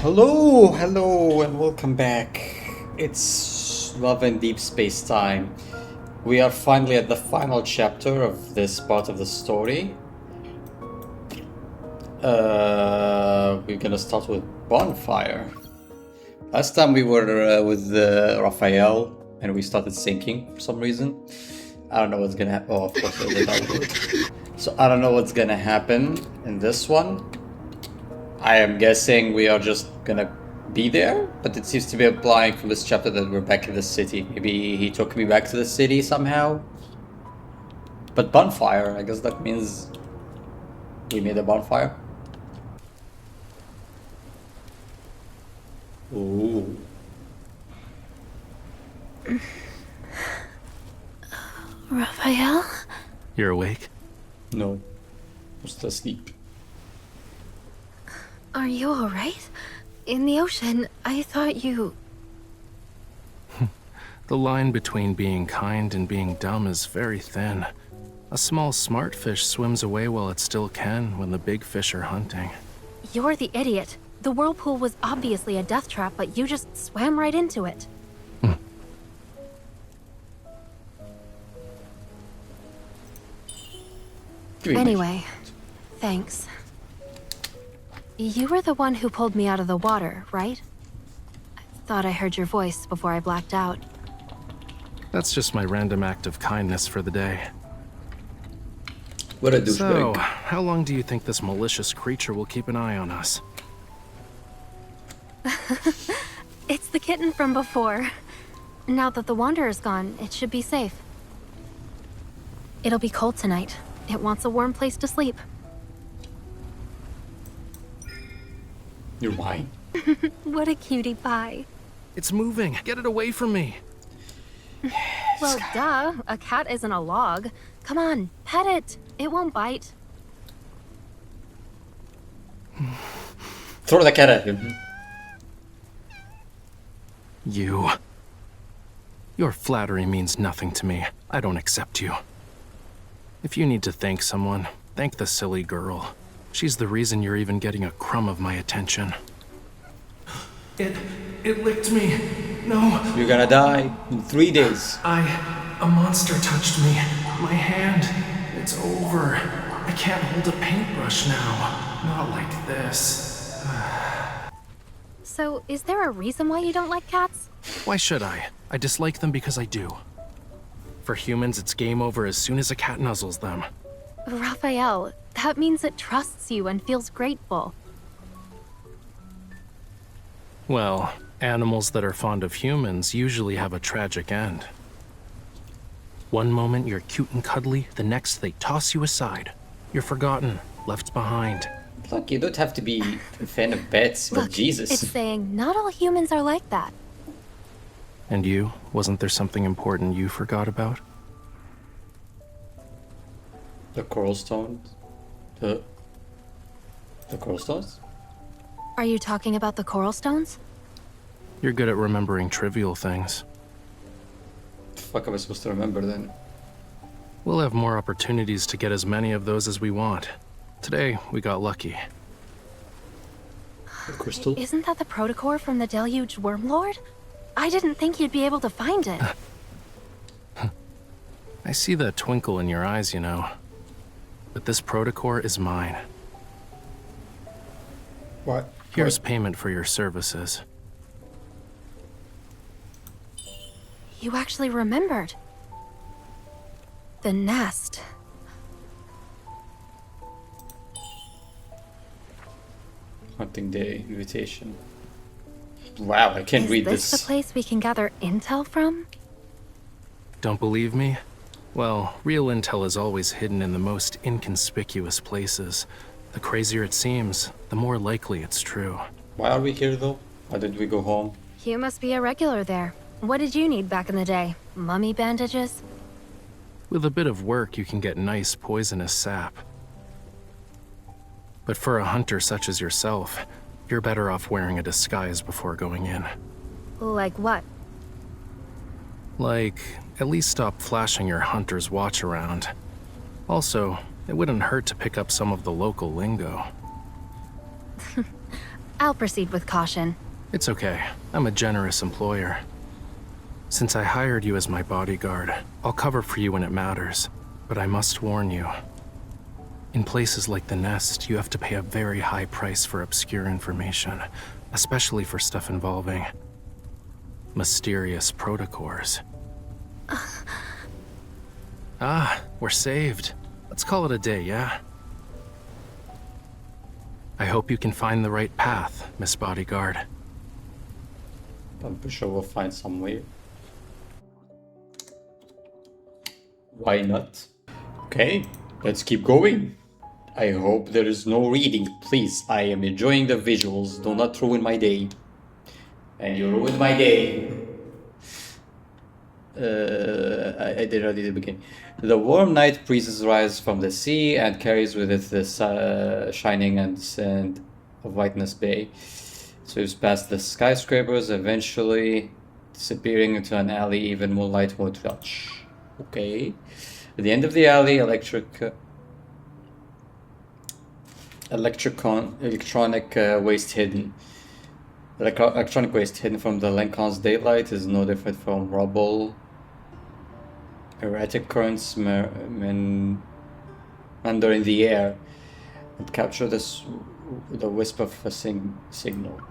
Hello, and welcome back. It's Love and Deep Space time. We are finally at the final chapter of this part of the story. We're gonna start with Bonfire. Last time we were with Raphael, and we started sinking for some reason. I don't know what's gonna happen. Oh, of course, there's a download. So I don't know what's gonna happen in this one. I am guessing we are just gonna be there, but it seems to be implying from this chapter that we're back in the city. Maybe he took me back to the city somehow. But bonfire, I guess that means we made a bonfire. Ooh. Raphael? You're awake? No. I'm still asleep. Are you alright? In the ocean, I thought you... The line between being kind and being dumb is very thin. A small smart fish swims away while it still can when the big fish are hunting. You're the idiot. The whirlpool was obviously a death trap, but you just swam right into it. Anyway, thanks. You were the one who pulled me out of the water, right? I thought I heard your voice before I blacked out. That's just my random act of kindness for the day. What a douchebag. So, how long do you think this malicious creature will keep an eye on us? It's the kitten from before. Now that the Wanderer's gone, it should be safe. It'll be cold tonight. It wants a warm place to sleep. You're mine. What a cutie pie. It's moving! Get it away from me! Well, duh. A cat isn't a log. Come on, pet it. It won't bite. Throw the cat at him. Your flattery means nothing to me. I don't accept you. If you need to thank someone, thank the silly girl. She's the reason you're even getting a crumb of my attention. It licked me. No. You're gonna die in 3 days. A monster touched me. My hand. It's over. I can't hold a paintbrush now. Not like this. So, is there a reason why you don't like cats? Why should I? I dislike them because I do. For humans, it's game over as soon as a cat nuzzles them. Raphael, that means it trusts you and feels grateful. Well, animals that are fond of humans usually have a tragic end. One moment you're cute and cuddly, the next they toss you aside. You're forgotten, left behind. Look, you don't have to be a fan of pets, but Look, Jesus. it's saying not all humans are like that. And you? Wasn't there something important you forgot about? The coral stones? The coral stones? Are you talking about the coral stones? You're good at remembering trivial things. The fuck am I supposed to remember then? We'll have more opportunities to get as many of those as we want. Today, we got lucky. The crystal? Isn't that the protocore from the Deluge Wormlord? I didn't think you'd be able to find it. I see the twinkle in your eyes, you know. But this protocore is mine. What? Here's payment for your services. You actually remembered. The nest. Hunting day invitation. Wow, I can't read Is this this. the place we can gather intel from? Don't believe me? Well, real intel is always hidden in the most inconspicuous places. The crazier it seems, the more likely it's true. Why are we here though? Why did we go home? You must be a regular there. What did you need back in the day? Mummy bandages? With a bit of work, you can get nice poisonous sap. But for a hunter such as yourself, you're better off wearing a disguise before going in. Like what? Like, at least stop flashing your hunter's watch around. Also, it wouldn't hurt to pick up some of the local lingo. I'll proceed with caution. It's okay. I'm a generous employer. Since I hired you as my bodyguard, I'll cover for you when it matters. But I must warn you. In places like the Nest, you have to pay a very high price for obscure information, especially for stuff involving mysterious protocors. We're saved. Let's call it a day, yeah? I hope you can find the right path, Miss Bodyguard. I'm pretty sure we'll find some way. Why not? Okay, let's keep going. I hope there is no reading, please. I am enjoying the visuals. Do not ruin my day. And you ruined my day. I did not need to begin. The warm night breezes rise from the sea and carries with it the shining and sand of Whiteness Bay. So it's past the skyscrapers, eventually disappearing into an alley even moonlight won't touch. Okay. At the end of the alley, electronic waste hidden. Electronic waste hidden from the Lincoln's daylight is no different from rubble. Erratic currents meander in the air and capture the wisp of a signal.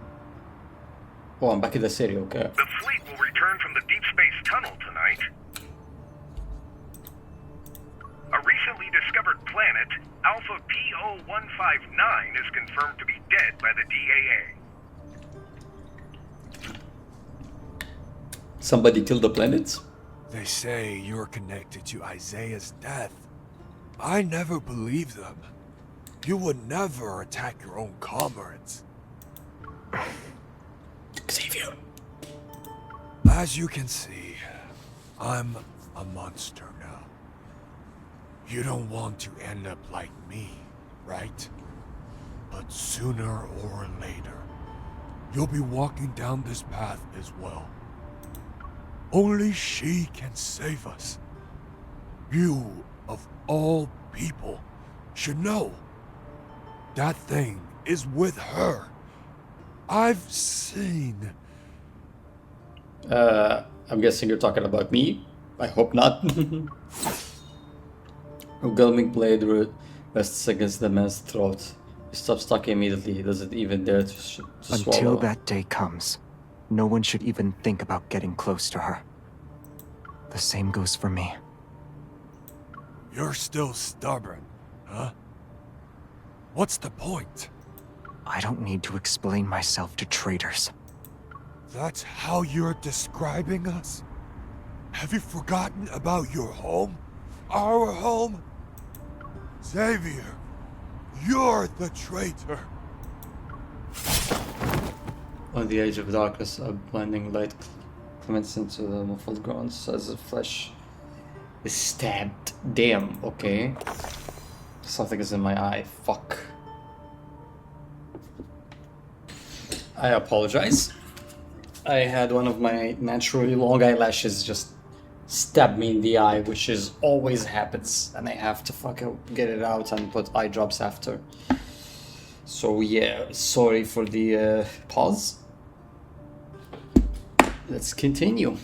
Oh, I'm back in the city, okay. The fleet will return from the Deepspace tunnel tonight. A recently discovered planet, Alpha PO159, is confirmed to be dead by the DAA. Somebody killed the planet? They say you're connected to Isaiah's death. I never believed them. You would never attack your own comrades. Xavier. As you can see, I'm a monster now. You don't want to end up like me, right? But sooner or later, you'll be walking down this path as well. Only she can save us. You, of all people, should know. That thing is with her. I've seen... I'm guessing you're talking about me? I hope not. A gulming blade rests against the man's throat. He stops talking immediately. He doesn't even dare to swallow. Until that day comes, no one should even think about getting close to her. The same goes for me. You're still stubborn, huh? What's the point? I don't need to explain myself to traitors. That's how you're describing us? Have you forgotten about your home? Our home? Xavier, you're the traitor. On the edge of darkness, a blinding light clements into the muffled groans as the flesh is stabbed. Damn, okay. Something is in my eye. Fuck. I apologize. I had one of my naturally long eyelashes just stab me in the eye, which is always happens, and I have to fucking get it out and put eye drops after. So yeah, sorry for the pause. Let's continue.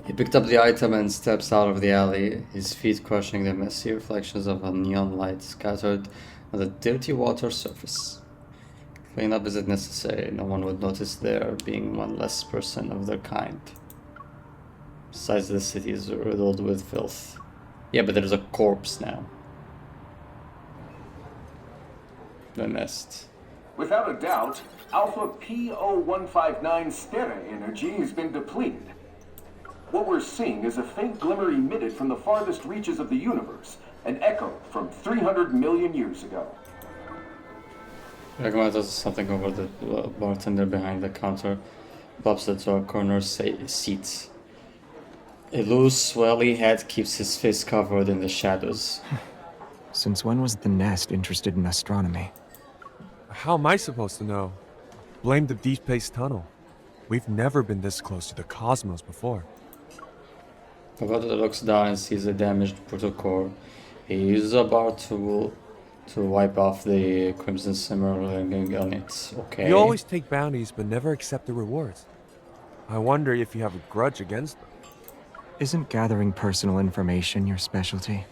He picked up the item and steps out of the alley, his feet crushing the messy reflections of a neon light scattered on the dirty water surface. Cleanup isn't necessary, no one would notice there being one less person of their kind. Besides, the city is riddled with filth. Yeah, but there's a corpse now. The Nest. Without a doubt, Alpha PO159 Stera energy has been depleted. What we're seeing is a faint glimmer emitted from the farthest reaches of the universe, an echo from 300 million years ago. Ragma does something over the bartender behind the counter, bumps it to a corner seat. A loose, swelly head keeps his face covered in the shadows. Since when was the Nest interested in astronomy? How am I supposed to know? Blame the Deepspace tunnel. We've never been this close to the cosmos before. Pagota looks down and sees a damaged protocore. He is about to to wipe off the Crimson Simmer on it. Okay. You always take bounties but never accept the rewards. I wonder if you have a grudge against them. Isn't gathering personal information your specialty?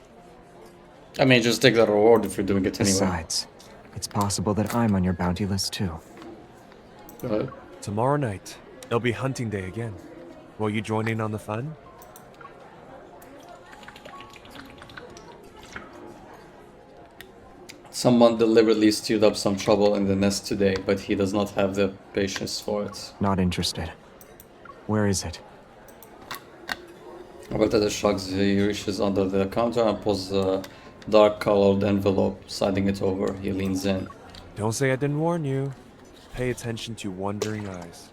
I mean, just take the reward if you're doing it anyway. Besides, it's possible that I'm on your bounty list too. Tomorrow night, it'll be hunting day again. Will you join in on the fun? Someone deliberately stirred up some trouble in the nest today, but he does not have the patience for it. Not interested. Where is it? Roberta shrugs. He reaches under the counter and pulls a dark-colored envelope, sliding it over. He leans in. Don't say I didn't warn you. Pay attention to wandering eyes.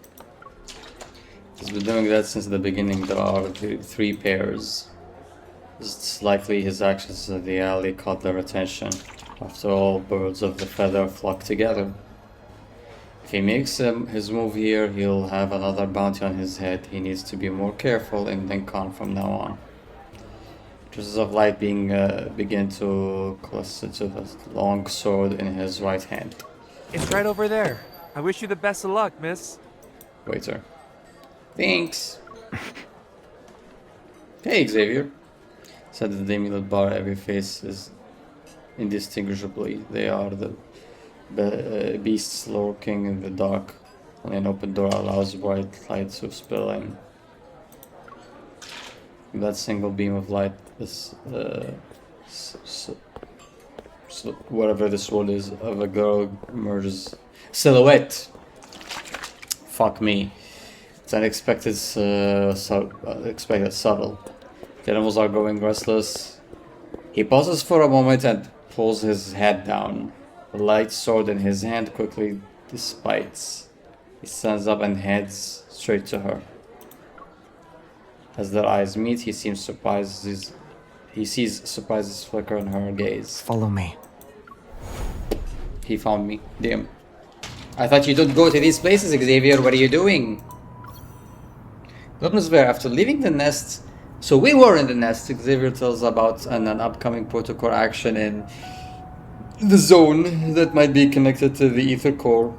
He's been doing that since the beginning. There are three pairs. It's likely his actions in the alley caught their attention. After all, birds of the feather flock together. If he makes his move here, he'll have another bounty on his head. He needs to be more careful in Lincoln from now on. Traces of light begin to cluster to the long sword in his right hand. It's right over there. I wish you the best of luck, miss. Waiter. Thanks. Hey, Xavier. Said the dame at bar. Every face is indistinguishably. They are the beasts lurking in the dark. Only an open door allows bright light to spill in. That single beam of light is whatever this word is of a girl emerges. Silhouette. Fuck me. It's unexpected, unexpected subtle. The animals are growing restless. He pauses for a moment and pulls his head down. The light sword in his hand quickly dissipates. He stands up and heads straight to her. As their eyes meet, he sees surprises flicker in her gaze. Follow me. He found me. Damn. I thought you don't go to these places, Xavier. What are you doing? Goblins were after leaving the nest. So we were in the nest. Xavier tells about an upcoming protocol action in the zone that might be connected to the ether core.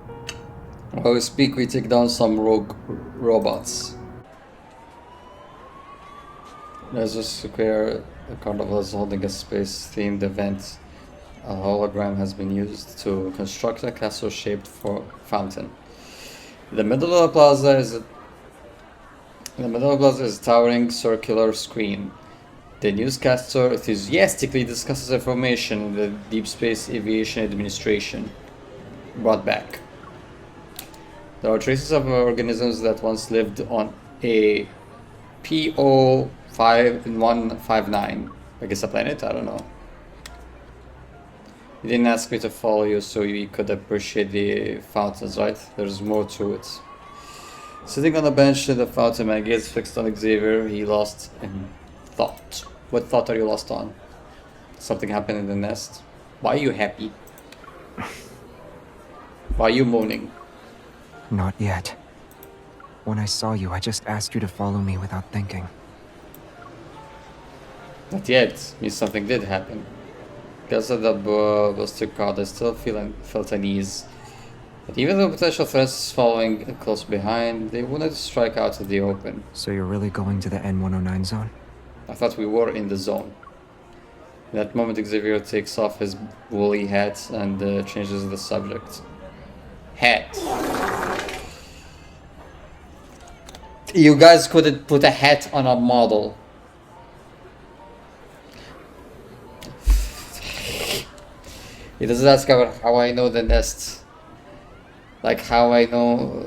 While we speak, we take down some rogue robots. There's a square. The carnival is holding a space-themed event. A hologram has been used to construct a castle-shaped fountain. The middle of the plaza is a towering circular screen. The newscaster enthusiastically discusses information the Deepspace Aviation Administration brought back. There are traces of organisms that once lived on a PO-159. I guess a planet? I don't know. You didn't ask me to follow you so you could appreciate the fountains, right? There's more to it. Sitting on a bench in the fountain, my gaze fixed on Xavier. He lost in thought. What thought are you lost on? Something happened in the nest. Why are you happy? Why are you moaning? Not yet. When I saw you, I just asked you to follow me without thinking. Not yet. Means something did happen. Because of the Buster card, I still felt unease. But even though potential threats following close behind, they wouldn't strike out in the open. So you're really going to the N109 zone? I thought we were in the zone. In that moment, Xavier takes off his woolly hat and changes the subject. Hat. You guys couldn't put a hat on a model. He doesn't ask about how I know the nest. Like how I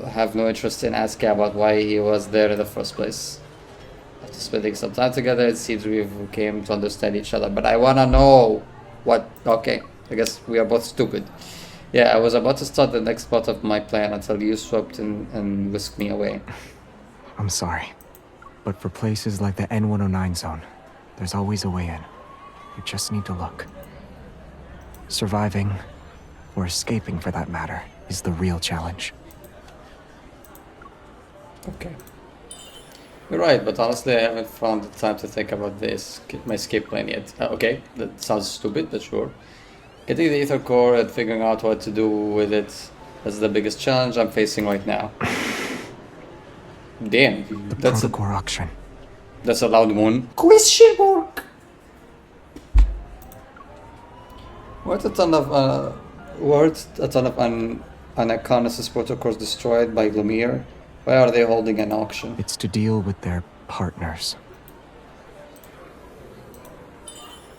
have no interest in asking about why he was there in the first place. After spending some time together, it seems we came to understand each other. But I wanna know what... Okay, I guess we are both stupid. Yeah, I was about to start the next part of my plan until you swooped in and whisked me away. I'm sorry. But for places like the N109 zone, there's always a way in. You just need to look. Surviving, or escaping for that matter, is the real challenge. Okay. You're right, but honestly I haven't found the time to think about this, my escape plan yet. Okay, that sounds stupid, but sure. Getting the ether core and figuring out what to do with it is the biggest challenge I'm facing right now. Damn, The protocore auction. that's a loud one. Question mark. What a ton of Anaconus protocors destroyed by Lumir. Why are they holding an auction? It's to deal with their partners.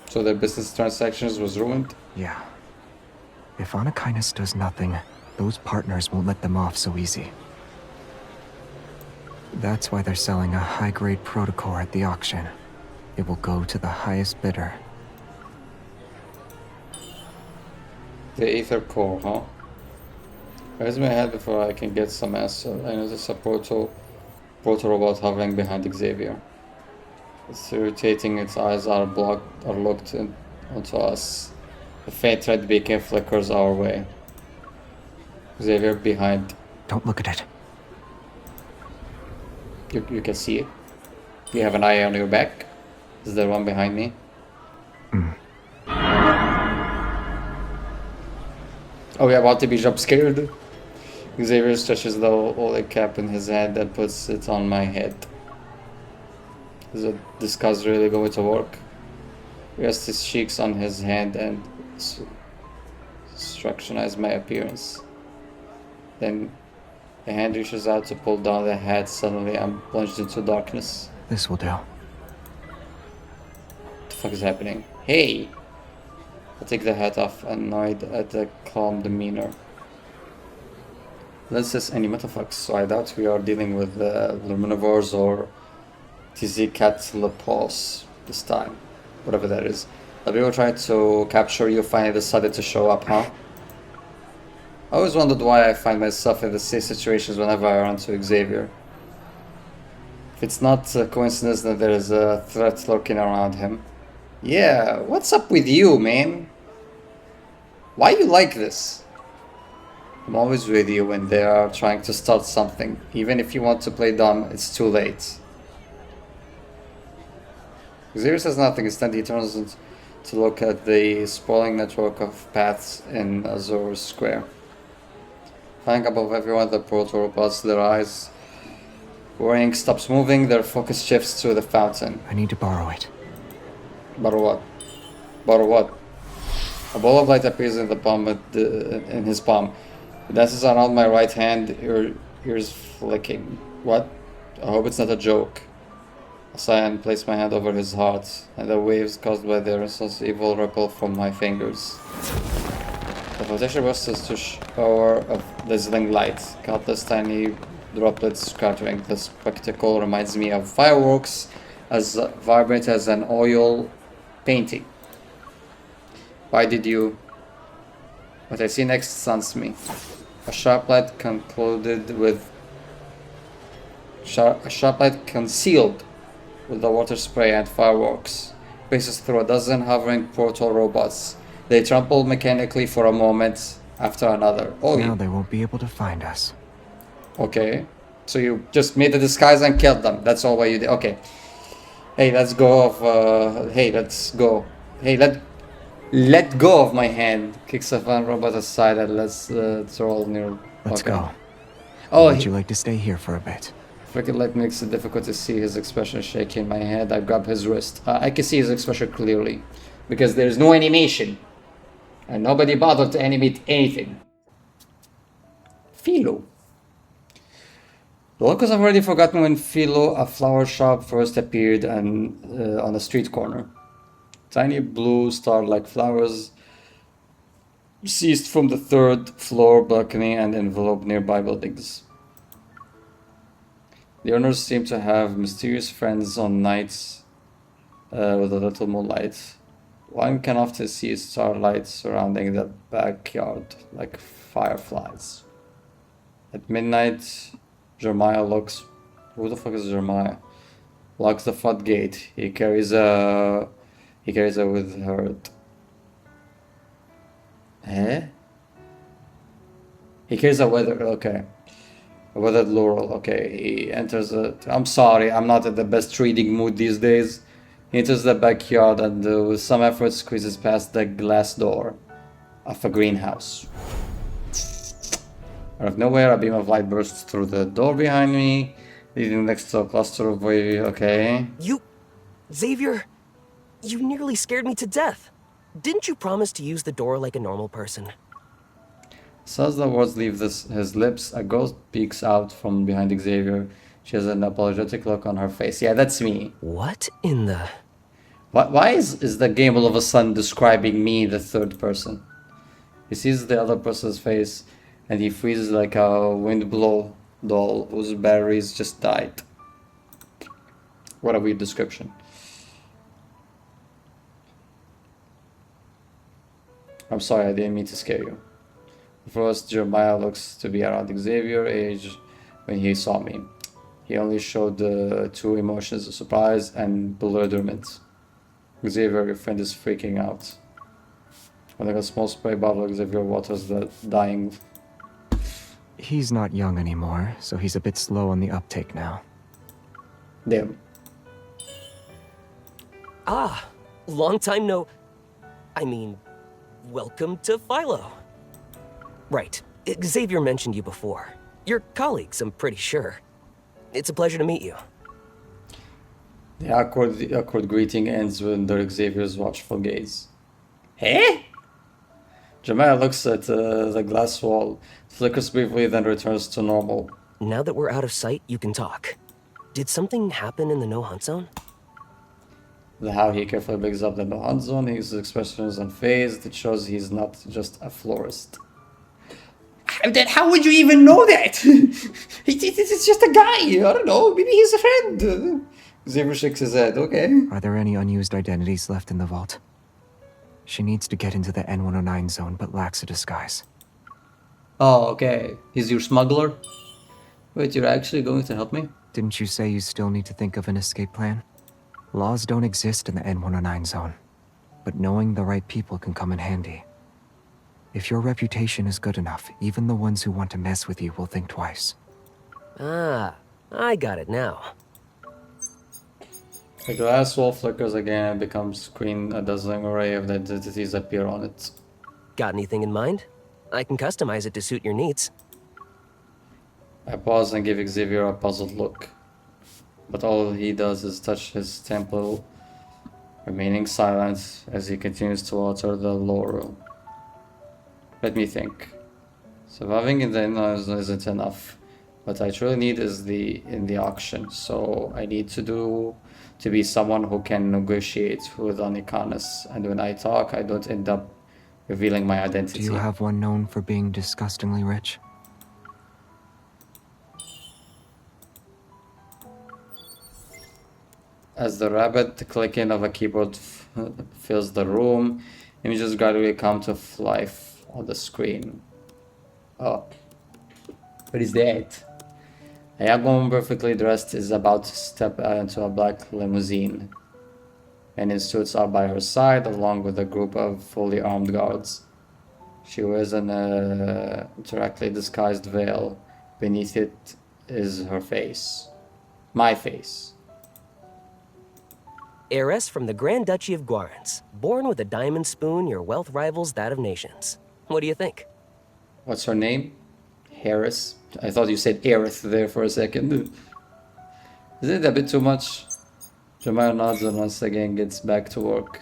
So their business transactions was ruined? Yeah. If Anakinus does nothing, those partners won't let them off so easy. That's why they're selling a high-grade protocore at the auction. It will go to the highest bidder. The ether core, huh? Raise my head before I can get some answer. I notice a proto robot hovering behind Xavier. It's irritating, its eyes are locked onto us. The faint red beacon flickers our way. Xavier behind. Don't look at it. You can see it. Do you have an eye on your back? Is there one behind me? Oh, we're about to be jump scared. Xavier stretches the old cap in his hand and puts it on my head. Is this guy's really going to work? Rests his cheeks on his hand and scrutinize my appearance. Then the hand reaches out to pull down the hat. Suddenly I'm plunged into darkness. This will do. What the fuck is happening? Hey! I take the hat off, annoyed at the calm demeanor. Let's just any metafucks, so I doubt we are dealing with Luminivores or Tzicatlipolis this time. Whatever that is. The people tried to capture you, finally decided to show up, huh? I always wondered why I find myself in the same situations whenever I run to Xavier. If it's not a coincidence that there is a threat lurking around him. Yeah, what's up with you, man? Why you like this? I'm always with you when they are trying to start something. Even if you want to play dumb, it's too late. Xavier says nothing. Instead, he turns to look at the sprawling network of paths in Azure Square. Flying above everyone, the proto-robots, their eyes worrying, stops moving, their focus shifts to the fountain. I need to borrow it. Borrow what? Borrow what? A ball of light appears in the palm in his palm. It dances around my right hand, ears flicking. What? I hope it's not a joke. I sigh and place my hand over his heart, and the waves caused by the restless evil ripple from my fingers. The protection bursts to shower of dazzling light, countless tiny droplets scattering. The spectacle reminds me of fireworks, as vibrant as an oil painting. Why did you... What I see next stuns me. A sharp light concealed with the water spray and fireworks passes through a dozen hovering portal robots. They trample mechanically for a moment after another. Oh, now they won't be able to find us. Okay. So you just made the disguise and killed them. That's all what you did. Okay. Hey, let's go of... hey, let's go. Hey, let go of my hand. Kicks a fan robot aside and let's roll near... Let's go. Oh, would you like to stay here for a bit? Freaking light makes it difficult to see his expression shaking in my head. I grab his wrist. I can see his expression clearly. Because there's no animation. And nobody bothered to animate anything. Philo. The locals have already forgotten when Philo, a flower shop, first appeared on a street corner. Tiny blue star-like flowers seized from the third floor balcony and enveloped nearby buildings. The owners seem to have mysterious friends on nights with a little moonlight. One can often see starlight surrounding the backyard like fireflies. At midnight, Jeremiah looks... Who the fuck is Jeremiah? Locks the front gate. He carries a with her. Eh? He carries a weather. Okay. A weathered laurel. Okay. He enters the... I'm sorry, I'm not in the best reading mood these days. He enters the backyard and with some effort squeezes past the glass door. of a greenhouse. Out of nowhere, a beam of light bursts through the door behind me, leading next to a cluster of okay. Xavier, you nearly scared me to death. Didn't you promise to use the door like a normal person? As the words leave his lips, a ghost peeks out from behind Xavier. She has an apologetic look on her face. Yeah, that's me. What in the... Why is the game all of a sudden describing me, the third person? He sees the other person's face, and he freezes like a windblow doll whose batteries just died. What a weird description. I'm sorry, I didn't mean to scare you. First, Jeremiah looks to be around Xavier's age when he saw me. He only showed the two emotions of surprise and bewilderment. Xavier, your friend, is freaking out. When like a small spray bottle, Xavier waters the dying. He's not young anymore, so he's a bit slow on the uptake now. Damn. Ah, long time no... welcome to Philo. Right, Xavier mentioned you before. You're colleagues, I'm pretty sure. It's a pleasure to meet you. The awkward greeting ends under Xavier's watchful gaze. Hey? Jeremiah looks at the glass wall, flickers briefly, then returns to normal. Now that we're out of sight, you can talk. Did something happen in the no-hunt zone? How he carefully brings up the no-hunt zone, his expression is unfazed. It shows he's not just a florist. Then how would you even know that? It's just a guy. I don't know. Maybe he's a friend. Xavier shakes his head. Okay. Are there any unused identities left in the vault? She needs to get into the N109 zone, but lacks a disguise. Oh, okay. He's your smuggler? Wait, you're actually going to help me? Didn't you say you still need to think of an escape plan? Laws don't exist in the N109 zone, but knowing the right people can come in handy. If your reputation is good enough, even the ones who want to mess with you will think twice. Ah, I got it now. The glass wall flickers again and becomes green. A dazzling array of identities appear on it. Got anything in mind? I can customize it to suit your needs. I pause and give Xavier a puzzled look. But all he does is touch his temple, remaining silent as he continues to water the laurel. Let me think. Surviving in the in-laws isn't enough. What I truly need is in the auction. So I need to be someone who can negotiate with Onikanus. And when I talk, I don't end up revealing my identity. Do you have one known for being disgustingly rich? As the rapid clicking of a keyboard fills the room, images gradually come to life on the screen. Oh, what is that? A young woman perfectly dressed is about to step into a black limousine. Men in suits are by her side, along with a group of fully armed guards. She wears an directly disguised veil. Beneath it is her face. My face. Heiress from the Grand Duchy of Guarans. Born with a diamond spoon, your wealth rivals that of nations. What do you think? What's her name? Harris? I thought you said Aerith there for a second. Isn't it a bit too much? Jeremiah nods and once again gets back to work.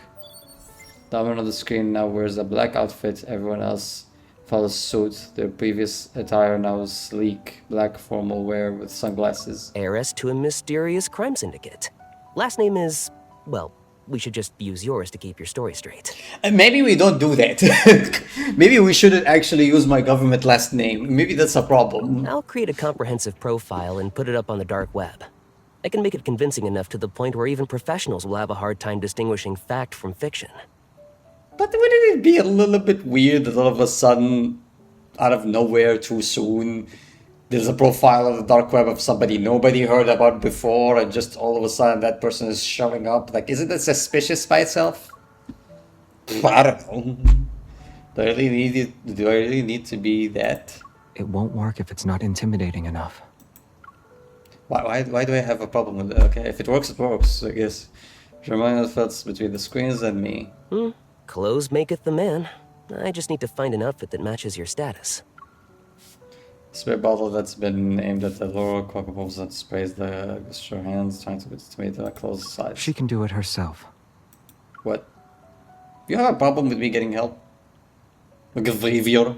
The woman on the screen now wears a black outfit. Everyone else follows suit. Their previous attire now is sleek, black formal wear with sunglasses. Heiress to a mysterious crime syndicate. Last name is... well, we should just use yours to keep your story straight. Maybe we don't do that. Maybe we shouldn't actually use my government last name. Maybe that's a problem. I'll create a comprehensive profile and put it up on the dark web. I can make it convincing enough to the point where even professionals will have a hard time distinguishing fact from fiction. But wouldn't it be a little bit weird that all of a sudden, out of nowhere too soon, there's a profile on the dark web of somebody nobody heard about before, and just all of a sudden that person is showing up? Like, isn't that suspicious by itself? I don't know. Do I really need to be that? It won't work if it's not intimidating enough. Why do I have a problem with it? Okay, if it works, I guess. Jeremiah fits between the screens and me. Clothes maketh the man. I just need to find an outfit that matches your status. Spray bottle that's been aimed at the lower cockles that sprays the gesture hands, trying to estimate the close size. She can do it herself. What? You have a problem with me getting help? Xavier?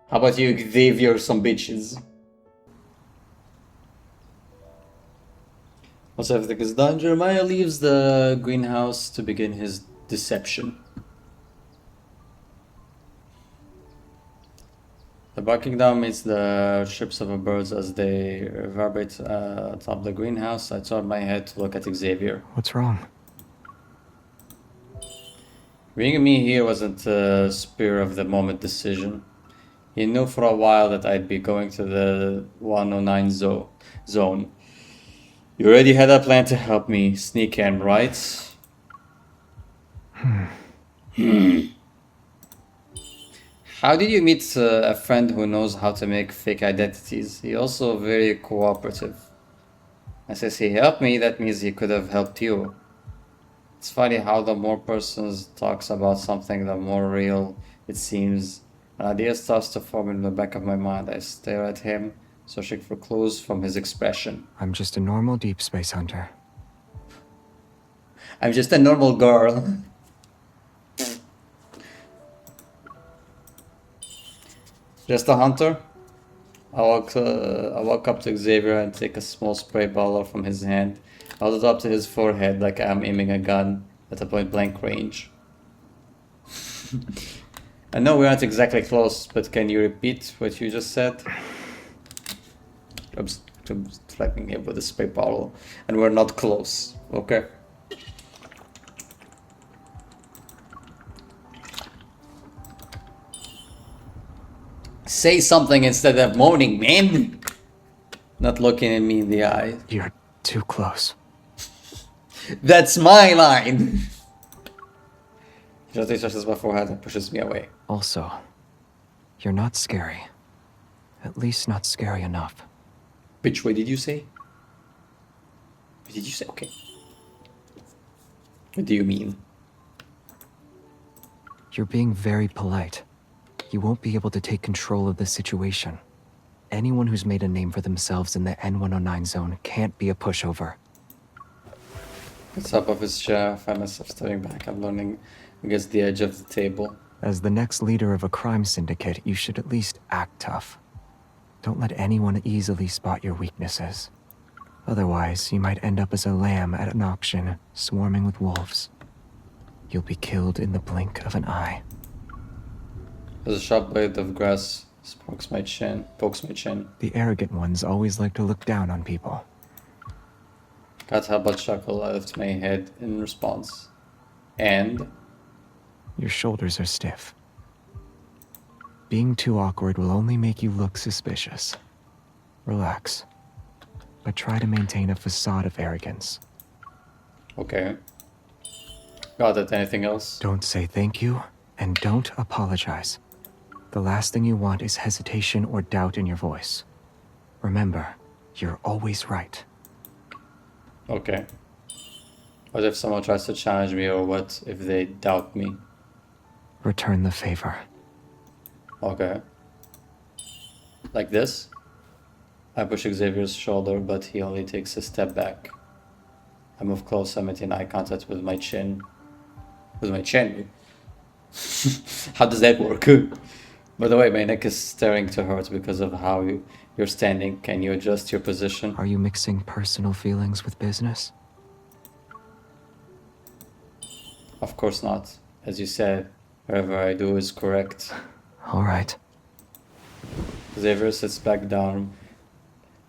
How about you, Xavier, some bitches? Once everything is done, Jeremiah leaves the greenhouse to begin his deception. The barking down meets the chirps of the birds as they reverberate atop the greenhouse. I turned my head to look at Xavier. What's wrong? Bringing me here wasn't a spur of the moment decision. He knew for a while that I'd be going to the 109 zone. You already had a plan to help me sneak in, right? How did you meet a friend who knows how to make fake identities? He also very cooperative. I says he helped me, that means he could have helped you. It's funny how the more persons talks about something, the more real it seems. An idea starts to form in the back of my mind. I stare at him, searching for clues from his expression. I'm just a normal deep space hunter. I'm just a normal girl. Just a hunter? I walk up to Xavier and take a small spray bottle from his hand. I hold it up to his forehead like I'm aiming a gun at a point blank range. I know we aren't exactly close, but can you repeat what you just said? I'm slapping him with a spray bottle, and we're not close, okay? Say something instead of moaning, man! Not looking at me in the eye. You're too close. That's my line! He just touches my forehead and pushes me away. Also, you're not scary. At least not scary enough. Which way did you say? What did you say? Okay. What do you mean? You're being very polite. You won't be able to take control of the situation. Anyone who's made a name for themselves in the N109 zone can't be a pushover. It's up of his chair. I find myself stepping back. I'm leaning against the edge of the table. As the next leader of a crime syndicate, you should at least act tough. Don't let anyone easily spot your weaknesses. Otherwise, you might end up as a lamb at an auction, swarming with wolves. You'll be killed in the blink of an eye. As a sharp blade of grass pokes my chin. The arrogant ones always like to look down on people. Can't help but chuckle. I lift my head in response. And? Your shoulders are stiff. Being too awkward will only make you look suspicious. Relax. But try to maintain a facade of arrogance. Okay. Got it. Anything else? Don't say thank you, and don't apologize. The last thing you want is hesitation or doubt in your voice. Remember, you're always right. Okay. What if someone tries to challenge me, or what if they doubt me? Return the favor. Okay. Like this? I push Xavier's shoulder, but he only takes a step back. I move closer, making eye contact with my chin. With my chin? How does that work? By the way, my neck is starting to hurt because of how you're standing. Can you adjust your position? Are you mixing personal feelings with business? Of course not. As you said, whatever I do is correct. All right. Xavier sits back down,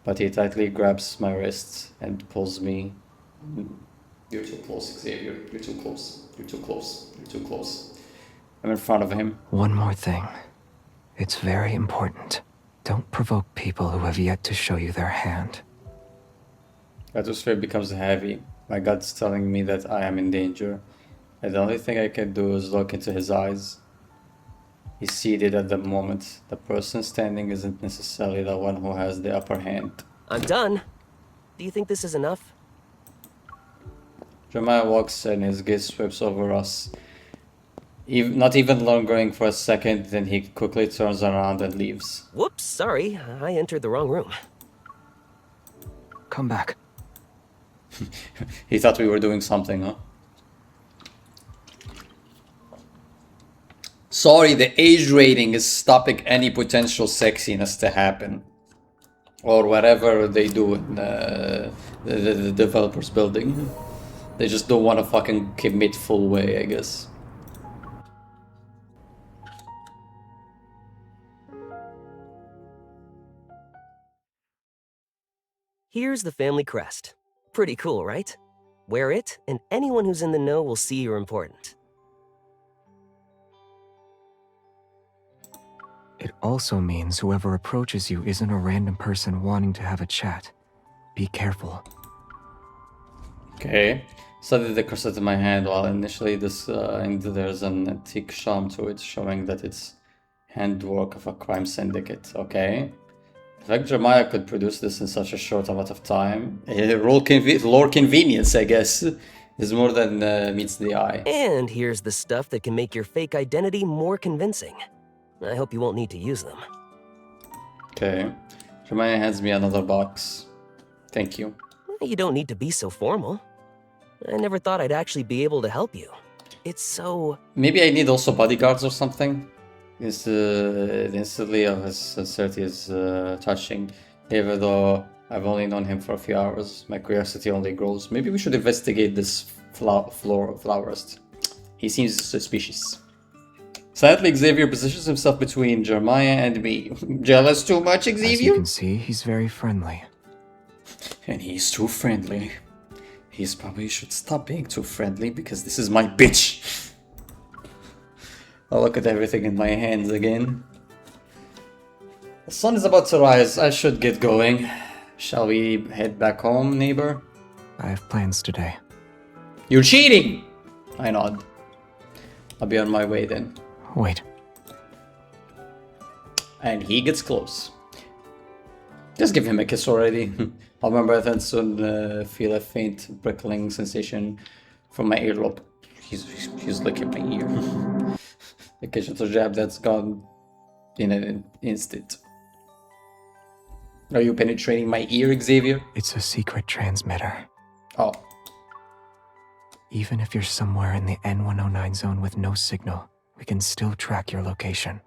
but he tightly grabs my wrists and pulls me. You're too close, Xavier. You're too close. You're too close. You're too close. I'm in front of him. One more thing. It's very important. Don't provoke people who have yet to show you their hand. Atmosphere becomes heavy. My gut's telling me that I am in danger. And the only thing I can do is look into his eyes. He's seated at the moment. The person standing isn't necessarily the one who has the upper hand. I'm done. Do you think this is enough? Jeremiah walks and his gaze sweeps over us. Not even lingering for a second, then he quickly turns around and leaves. Whoops, sorry. I entered the wrong room. Come back. He thought we were doing something, huh? Sorry, the age rating is stopping any potential sexiness to happen. Or whatever they do in the developer's building. They just don't want to fucking commit full way, I guess. Here's the family crest. Pretty cool, right? Wear it, and anyone who's in the know will see you're important. It also means whoever approaches you isn't a random person wanting to have a chat. Be careful. Okay. Studied the corset in my hand while initially there's an antique charm to it, showing that it's handwork of a crime syndicate. Okay. The fact Jeremiah could produce this in such a short amount of time, lore convenience, I guess, is more than meets the eye. And here's the stuff that can make your fake identity more convincing. I hope you won't need to use them. Okay. Jeremiah hands me another box. Thank you. You don't need to be so formal. I never thought I'd actually be able to help you. It's so... Maybe I need also bodyguards or something? Instantly of his sincerity is touching. Even though I've only known him for a few hours, my curiosity only grows. Maybe we should investigate this florist. He seems suspicious. Sadly, Xavier positions himself between Jeremiah and me. Jealous too much, Xavier? As you can see, he's very friendly. And he's too friendly. He probably should stop being too friendly because this is my bitch. I'll look at everything in my hands again. The sun is about to rise. I should get going. Shall we head back home, neighbor? I have plans today. You're cheating! I nod. I'll be on my way then. Wait. And he gets close. Just give him a kiss already. I'll remember that and soon feel a faint prickling sensation from my earlobe. He's licking my ear. The kitchen jab that's gone in an instant. Are you penetrating my ear, Xavier? It's a secret transmitter. Oh. Even if you're somewhere in the N109 zone with no signal, we can still track your location.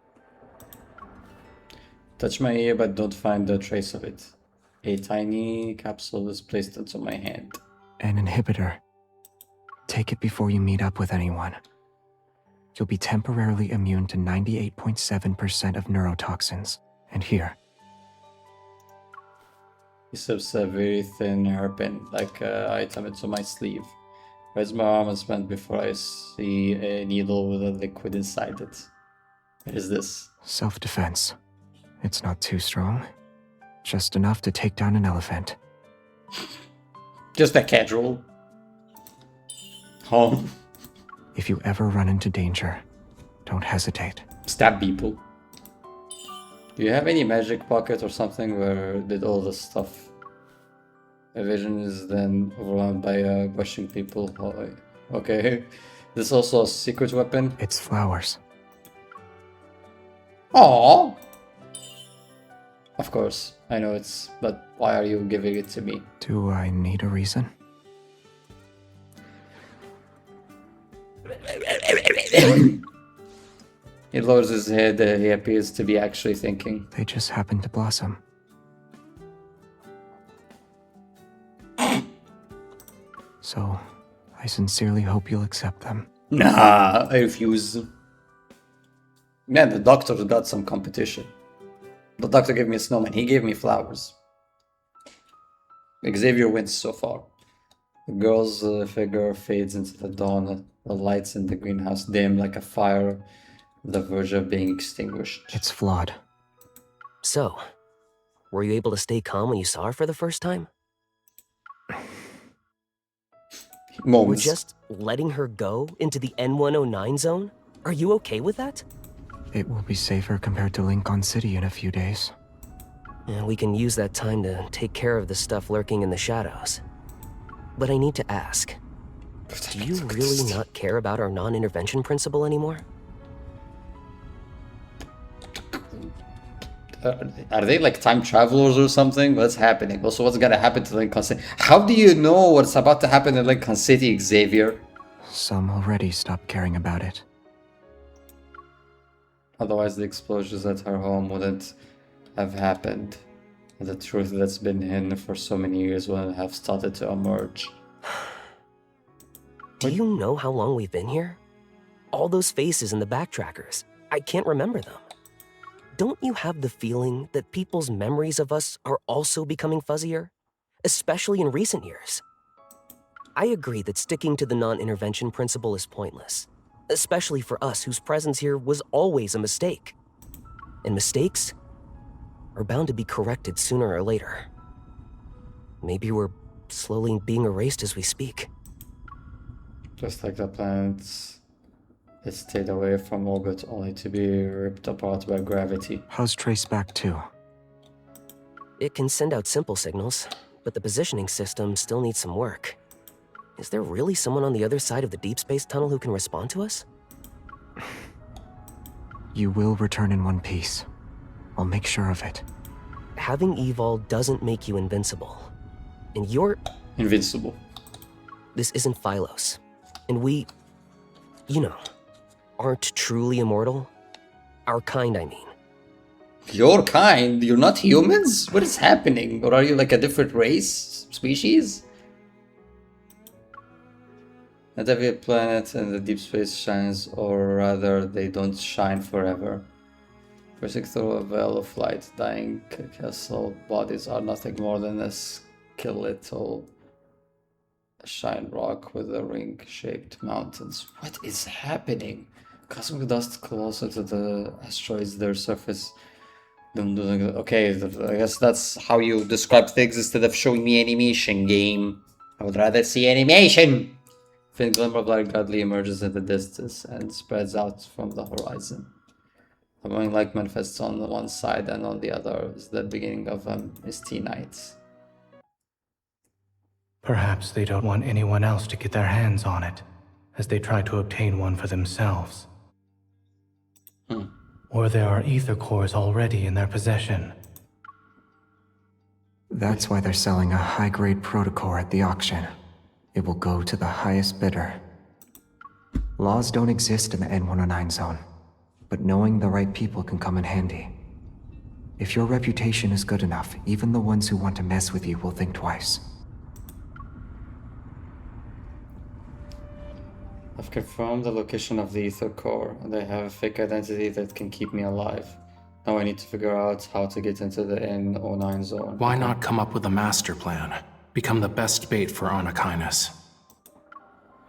Touch my ear but don't find a trace of it. A tiny capsule is placed into my hand. An inhibitor. Take it before you meet up with anyone. You'll be temporarily immune to 98.7% of neurotoxins. And here. He slips a very thin hairpin, like item into my sleeve. Raise my arm and spend before I see a needle with a liquid inside it. What is this? Self-defense. It's not too strong. Just enough to take down an elephant. Just a casual. Home. If you ever run into danger, don't hesitate. Stab people. Do you have any magic pocket or something where did all this stuff? A vision is then overwhelmed by questioning people. Okay. This is also a secret weapon? It's flowers. Aww. Of course, I know it's, but why are you giving it to me? Do I need a reason? He lowers his head, he appears to be actually thinking. They just happen to blossom. So, I sincerely hope you'll accept them. Nah, I refuse. Man, the doctor's got some competition. The doctor gave me a snowman, he gave me flowers. Xavier wins so far. The girl's figure fades into the dawn. The lights in the greenhouse dim like a fire on the verge of being extinguished. It's flawed. So, were you able to stay calm when you saw her for the first time? Moments. We're just letting her go into the N109 zone? Are you okay with that? It will be safer compared to Lincoln City in a few days. And we can use that time to take care of the stuff lurking in the shadows. But I need to ask, Do you really not care about our non-intervention principle anymore? Are they like time travelers or something? What's happening? Also, what's gonna happen to Lincoln City? How do you know what's about to happen in Lincoln City, Xavier? Some already stopped caring about it. Otherwise, the explosions at her home wouldn't have happened. The truth that's been hidden for so many years wouldn't have started to emerge. Do you know how long we've been here? All those faces in the backtrackers, I can't remember them. Don't you have the feeling that people's memories of us are also becoming fuzzier? Especially in recent years. I agree that sticking to the non-intervention principle is pointless. Especially for us whose presence here was always a mistake. And mistakes are bound to be corrected sooner or later. Maybe we're slowly being erased as we speak. Just like the planets that stayed away from orbit only to be ripped apart by gravity. How's Trace back too? It can send out simple signals, but the positioning system still needs some work. Is there really someone on the other side of the deep space tunnel who can respond to us? You will return in one piece. I'll make sure of it. Having Evol doesn't make you invincible. And you're... Invincible. This isn't Phylos. And we... you know, aren't truly immortal. Our kind, I mean. Your kind? You're not humans? What is happening? Or are you like a different race? Species? Not every planet in the deep space shines, or rather, they don't shine forever. Piercing through a veil of light, dying castle bodies are nothing more than a skeletal shine rock with a ring-shaped mountains. What is happening? Cosmic dust closer to the asteroids, their surface. Okay, I guess that's how you describe things instead of showing me animation, game. I would rather see animation! Thin glimmer of light godly emerges in the distance and spreads out from the horizon. The glowing light manifests on the one side, and on the other is the beginning of a misty night. Perhaps they don't want anyone else to get their hands on it, as they try to obtain one for themselves. Or there are ether cores already in their possession. That's why they're selling a high-grade protocore at the auction. It will go to the highest bidder. Laws don't exist in the N109 zone, but knowing the right people can come in handy. If your reputation is good enough, even the ones who want to mess with you will think twice. I've confirmed the location of the ether core, and I have a fake identity that can keep me alive. Now I need to figure out how to get into the N09 zone. Why not come up with a master plan? Become the best bait for Anakinus.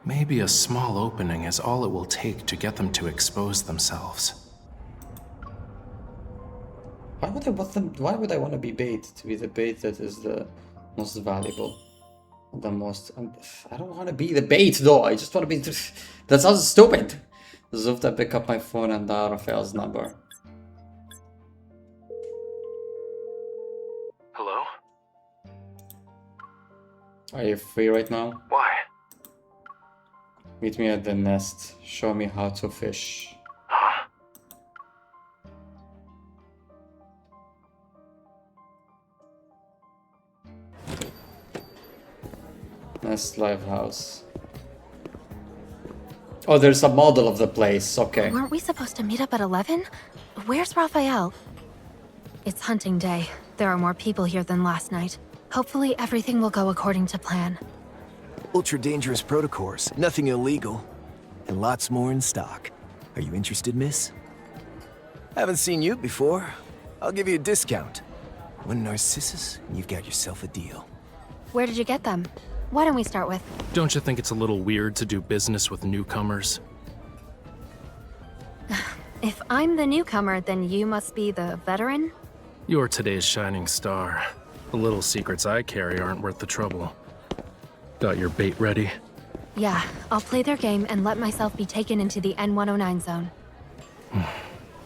Maybe a small opening is all it will take to get them to expose themselves. Why would I want them? Why would I want to be bait? To be the bait that is the most valuable, the most. I don't want to be the bait though. I just want to be. That sounds stupid. Zoofed, I pick up my phone and dial Rafayel's number. Hello? Are you free right now? Why? Meet me at the nest. Show me how to fish. Huh? Nest Live House. Oh, there's a model of the place. Okay. Weren't we supposed to meet up at 11? Where's Rafayel? It's hunting day. There are more people here than last night. Hopefully everything will go according to plan. Ultra-dangerous protocores, nothing illegal. And lots more in stock. Are you interested, miss? Haven't seen you before. I'll give you a discount. One Narcissus, and you've got yourself a deal. Where did you get them? Why don't we start with... Don't you think it's a little weird to do business with newcomers? If I'm the newcomer, then you must be the veteran? You're today's shining star. The little secrets I carry aren't worth the trouble. Got your bait ready? Yeah, I'll play their game and let myself be taken into the N109 zone.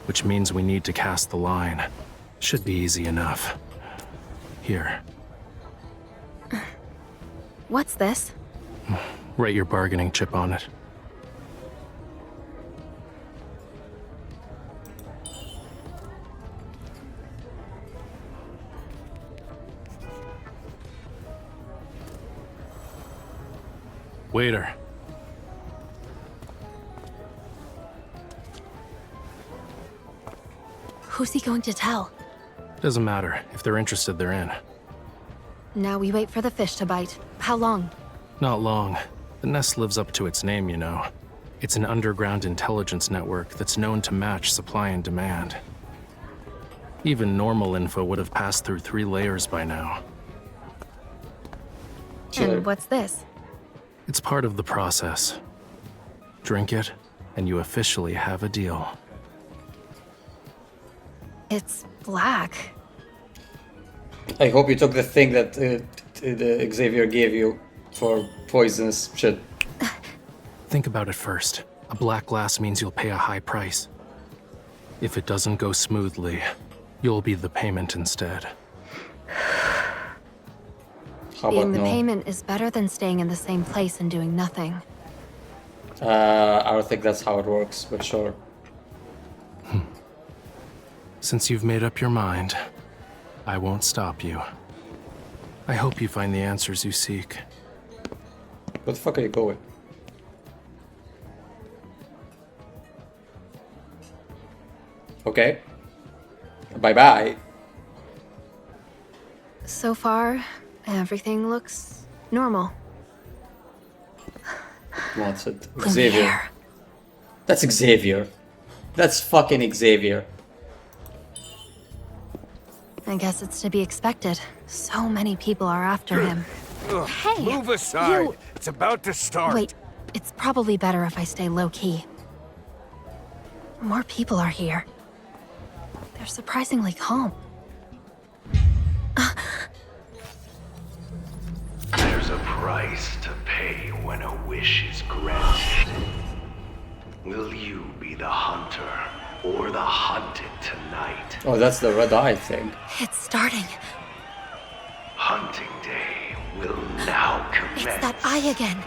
Which means we need to cast the line. Should be easy enough. Here. What's this? Write your bargaining chip on it. Waiter. Who's he going to tell? Doesn't matter. If they're interested, they're in. Now we wait for the fish to bite. How long? Not long. The nest lives up to its name, you know. It's an underground intelligence network that's known to match supply and demand. Even normal info would have passed through 3 layers by now. And what's this? It's part of the process. Drink it, and you officially have a deal. It's black. I hope you took the thing that the Xavier gave you for poisonous shit. Think about it first. A black glass means you'll pay a high price. If it doesn't go smoothly, you'll be the payment instead. How about Being the no? payment is better than staying in the same place and doing nothing. I don't think that's how it works, but sure. Since you've made up your mind, I won't stop you. I hope you find the answers you seek. Where the fuck are you going? Okay. Bye-bye. So far, everything looks normal. What's it? Lumiere. Xavier. That's Xavier. That's fucking Xavier. I guess it's to be expected. So many people are after him. Hey, Move aside. you- It's about to start. Wait, it's probably better if I stay low-key. More people are here. They're surprisingly calm. There's a price to pay when a wish is granted. Will you be the hunter or the hunted tonight? Oh, that's the red eye thing. It's starting. Hunting day will now commence. It's that eye again.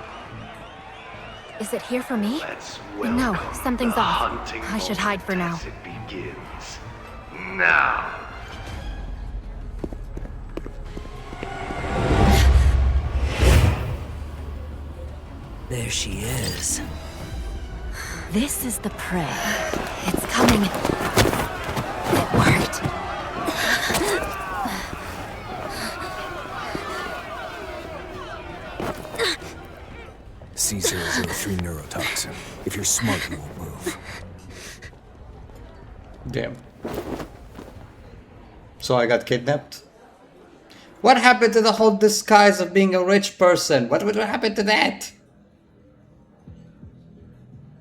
Is it here for me? Let's No, welcome something's the off. hunting I should hide for now. as it begins. Now. There she is. This is the prey. It's coming. It worked. C003 neurotoxin. If you're smart, you won't move. Damn. So I got kidnapped? What happened to the whole disguise of being a rich person? What happened to that?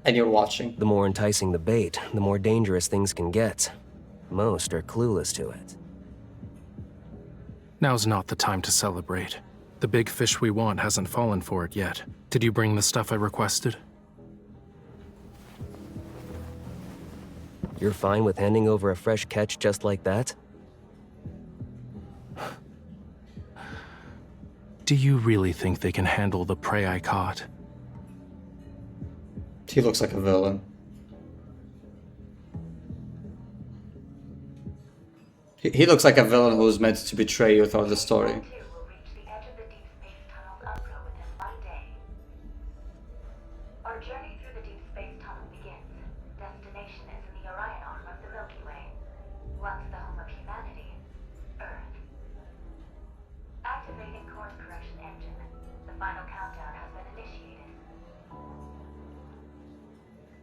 And you're watching. The more enticing the bait, the more dangerous things can get. Most are clueless to it. Now's not the time to celebrate. The big fish we want hasn't fallen for it yet. Did you bring the stuff I requested? You're fine with handing over a fresh catch just like that? Do you really think they can handle the prey I caught? He looks like a villain. He looks like a villain who's meant to betray you throughout the story. Will reach the edge of the Deepspace tunnel's outro within 1 day. Our journey through the Deepspace tunnel begins. Destination is in the Orion arm of the Milky Way. Once the home of humanity, Earth. Activating course correction engine. The final countdown has been initiated.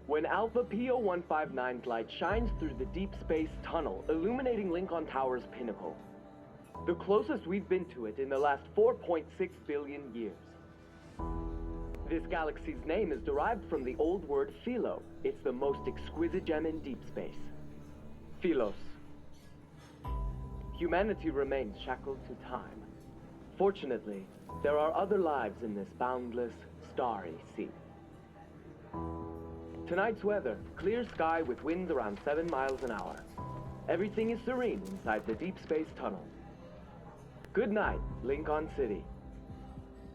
When Alpha PO-159's light shines through the deep space tunnel, illuminating Lincoln Tower's pinnacle. The closest we've been to it in the last 4.6 billion years. This galaxy's name is derived from the old word philo. It's the most exquisite gem in deep space. Philos. Humanity remains shackled to time. Fortunately, there are other lives in this boundless, starry sea. Tonight's weather, clear sky with winds around 7 miles an hour. Everything is serene inside the deep space tunnel. Good night, Lincoln City.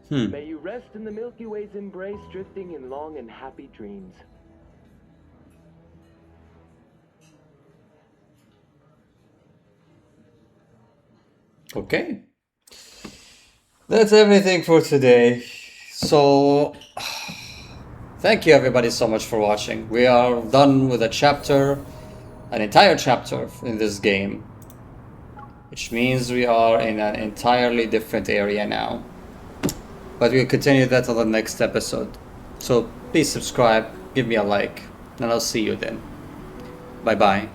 May you rest in the Milky Way's embrace, drifting in long and happy dreams. Okay. That's everything for today. So, thank you everybody so much for watching. We are done with a chapter, an entire chapter in this game. Which means we are in an entirely different area now. But we'll continue that on the next episode. So please subscribe, give me a like, and I'll see you then. Bye bye.